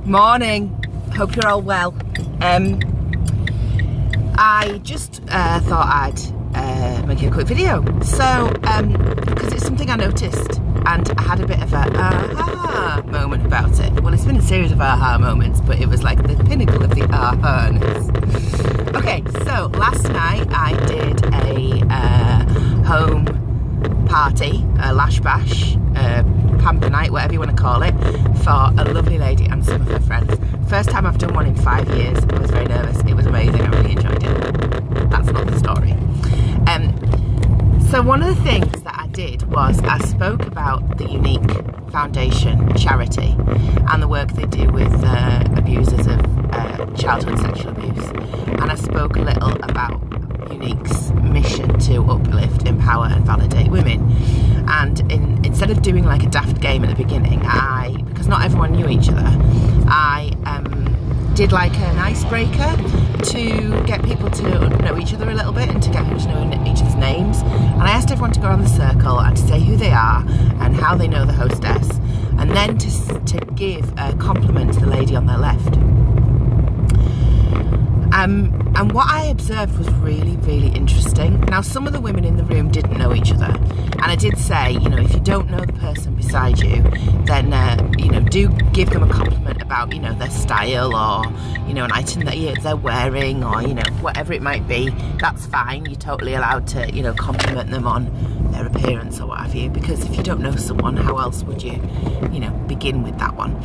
Morning, hope you're all well. I just thought I'd make a quick video. So, because it's something I noticed and I had a bit of a aha moment about it. Well, it's been a series of aha moments, but it was like the pinnacle of the aha-ness. Okay, so last night I did a home party, a lash bash, pamper night, whatever you want to call it, for a lovely lady and some of her friends. First time I've done one in 5 years. I was very nervous. It was amazing. I really enjoyed it. That's not the story. So one of the things that I did was I spoke about the Unique Foundation charity and the work they do with abusers of childhood sexual abuse, and I spoke a little about Unique's mission to uplift, empower and validate women. And instead of doing like a daft game at the beginning, because not everyone knew each other, I did like an icebreaker to get people to know each other a little bit and to get people to know each other's names. And I asked everyone to go around the circle and to say who they are and how they know the hostess, and then to give a compliment to the lady on their left. And what I observed was really, really interesting. Now, some of the women in the room didn't know each other. And I did say, you know, if you don't know the person beside you, then, you know, do give them a compliment about, you know, their style or, you know, an item that they're wearing or, you know, whatever it might be. That's fine. You're totally allowed to, you know, compliment them on their appearance or what have you. Because if you don't know someone, how else would you, you know, begin with that one?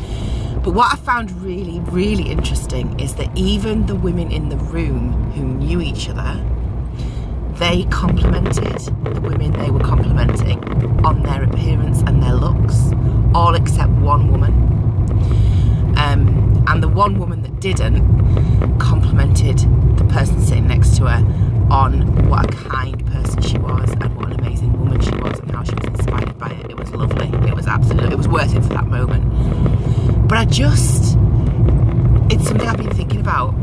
But what I found really, really interesting is that even the women in the room who knew each other, they complimented the women they were complimenting on their appearance and their looks, all except one woman. And the one woman that didn't complimented the person sitting next to her on what a kind person she was and what an amazing woman she was and how she was inspired by it. It was lovely. It was absolutely, it was worth it for that moment. But it's something I've been thinking about.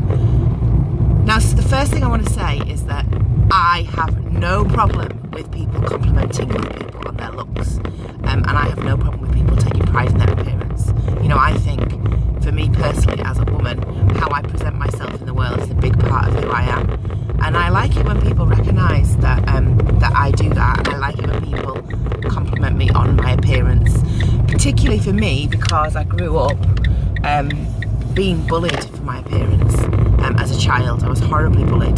Now, so the first thing I want to say is that I have no problem with people complimenting other people on their looks. And I have no problem with people taking pride in their appearance. You know, I think, for me personally, as a woman, how I present myself in the world is a big part of who I am. And I like it when people recognise that that I do that. And I like it when people compliment me on my appearance. Particularly for me, because I grew up being bullied for my appearance as a child. I was horribly bullied.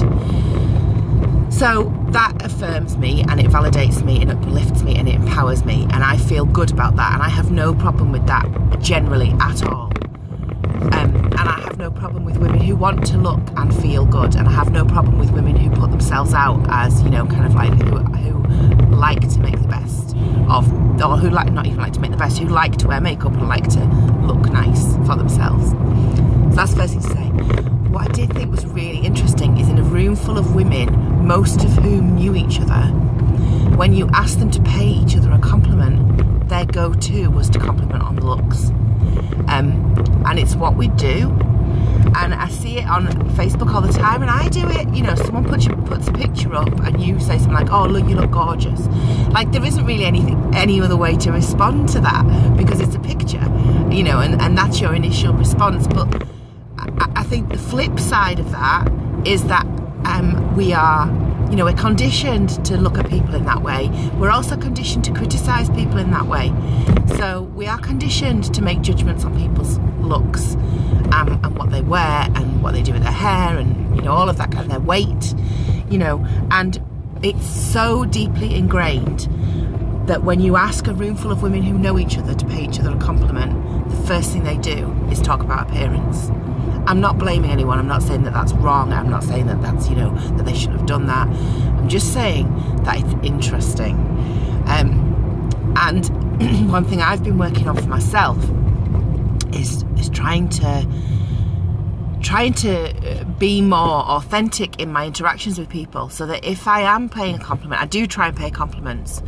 So that affirms me and it validates me and it uplifts me and it empowers me, and I feel good about that, and I have no problem with that generally at all. And I have no problem with women who want to look and feel good, and I have no problem with women who put themselves out as, you know, kind of like who like to make the best of, or who like, not even like to make the best, who like to wear makeup and like to look nice for themselves. So that's the first thing to say. What I did think was really interesting is in a room full of women, most of whom knew each other, when you asked them to pay each other a compliment, their go-to was to compliment on the looks. And it's what we do. And I see it on Facebook all the time, and I do it. You know, someone puts a picture up and you say something like, oh, look, you look gorgeous. Like, there isn't really any other way to respond to that, because it's a picture, you know, and that's your initial response. But I think the flip side of that is that we are, you know, we're conditioned to look at people in that way. We're also conditioned to criticise people in that way. So we are conditioned to make judgments on people's looks and what they wear and what they do with their hair and, you know, all of that kind of, their weight, you know. And it's so deeply ingrained that when you ask a room full of women who know each other to pay each other a compliment, the first thing they do is talk about appearance. I'm not blaming anyone. I'm not saying that that's wrong. I'm not saying that that's, you know, that they shouldn't have done that. I'm just saying that it's interesting. And one thing I've been working on for myself is trying to be more authentic in my interactions with people, so that if I am paying a compliment, I do try and pay compliments.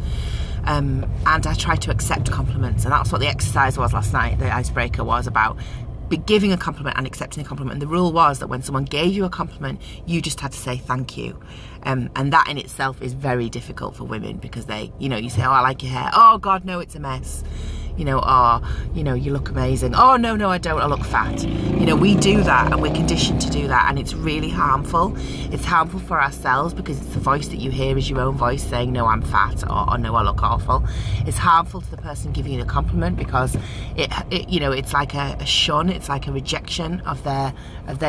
And I try to accept compliments, and that's what the exercise was last night. The icebreaker was about giving a compliment and accepting a compliment. And the rule was that when someone gave you a compliment, you just had to say thank you. And that in itself is very difficult for women, because they, you know, you say, oh, I like your hair. Oh God, no, it's a mess. you know, or, you know, you look amazing. Oh, no, I don't, I look fat. You know, we do that, and we're conditioned to do that, and it's really harmful. It's harmful for ourselves because it's the voice that you hear is your own voice saying, no, I'm fat, or no, I look awful. It's harmful to the person giving you the compliment because it you know, it's like a shun, it's like a rejection of their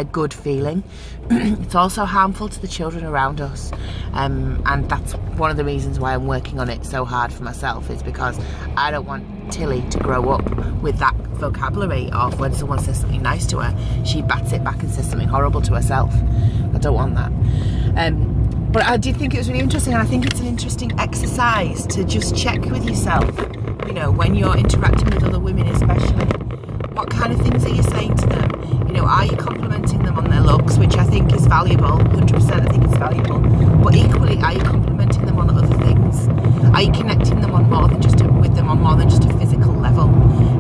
good feeling. It's also harmful to the children around us, and that's one of the reasons why I'm working on it so hard for myself, is because I don't want Tilly to grow up with that vocabulary of when someone says something nice to her, she bats it back and says something horrible to herself. I don't want that. But I did think it was really interesting, and I think it's an interesting exercise to just check with yourself, you know, when you're interacting with other women especially. What kind of things are you saying to them? You know, are you complimenting them on their looks, which I think is valuable, 100% I think it's valuable, but equally, are you complimenting them on other things? Are you connecting them on more than just with them on more than just a physical level?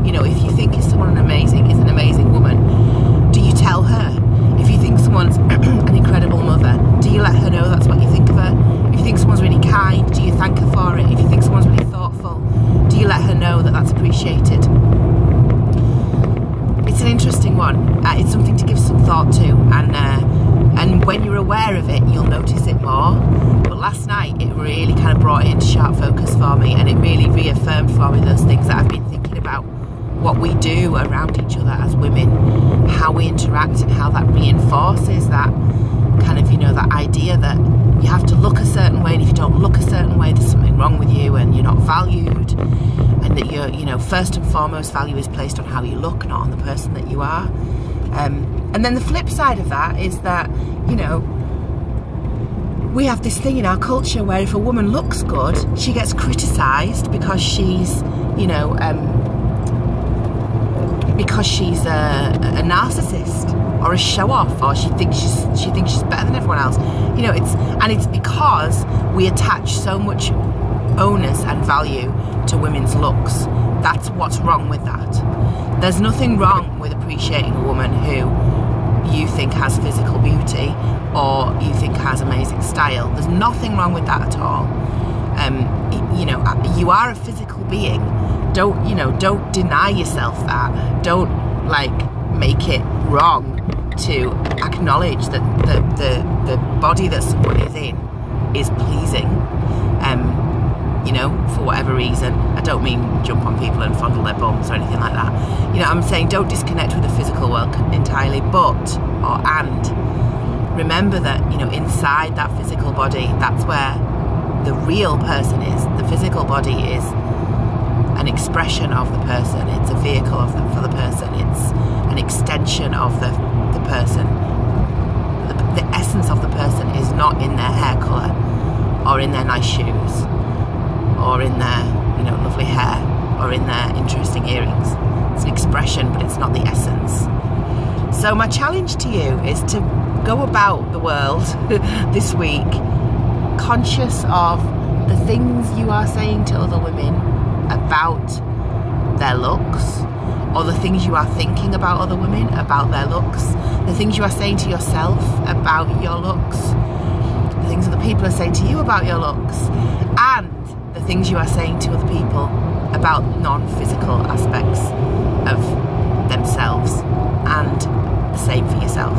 You know, if you think someone is an amazing woman, do you tell her? If you think someone's an incredible mother, do you let her know that's what you think of her? If you think someone's really kind, do you thank her for it? If you think someone's really thoughtful, do you let her know that that's appreciated? It's an interesting one. It's something to give some thought to, and when you're aware of it, you'll notice it more. But last night, it really kind of brought it into sharp focus for me, and it really reaffirmed for me those things that I've been thinking about. What we do around each other as women, how we interact, and how that reinforces that kind of, you know, that idea that you have to look a certain way, and if you don't look a certain way, there's something wrong with you and you're not valued, and that you're, you know, first and foremost value is placed on how you look, not on the person that you are. And then the flip side of that is that, you know, we have this thing in our culture where if a woman looks good, she gets criticised because she's, you know, because she's a narcissist or a show-off, or she thinks she's better than everyone else. You know, it's because we attach so much onus and value to women's looks. That's what's wrong with that. There's nothing wrong with appreciating a woman who you think has physical beauty or you think has amazing style. There's nothing wrong with that at all. You know, you are a physical being. Don't deny yourself that. Don't make it wrong to acknowledge that the body that someone is in is pleasing. You know, for whatever reason. I don't mean jump on people and fondle their bums or anything like that. You know, I'm saying don't disconnect with the physical world entirely, and remember that, you know, inside that physical body, that's where the real person is. The physical body is an expression of the person. It's a vehicle for the person. It's an extension of the person. The essence of the person is not in their hair colour, or in their nice shoes, or in their, you know, lovely hair, or in their interesting earrings. It's an expression, but it's not the essence. So my challenge to you is to go about the world this week conscious of the things you are saying to other women about their looks, or the things you are thinking about other women about their looks, the things you are saying to yourself about your looks, the things other people are saying to you about your looks, and the things you are saying to other people about non-physical aspects of themselves, and the same for yourself.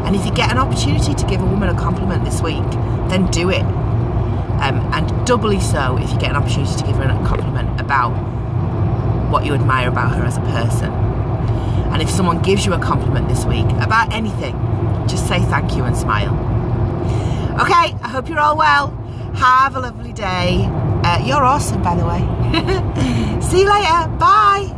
And if you get an opportunity to give a woman a compliment this week, then do it. And doubly so if you get an opportunity to give her a compliment about what you admire about her as a person. And if someone gives you a compliment this week about anything, just say thank you and smile. Okay, I hope you're all well. Have a lovely day. You're awesome, by the way. See you later. Bye.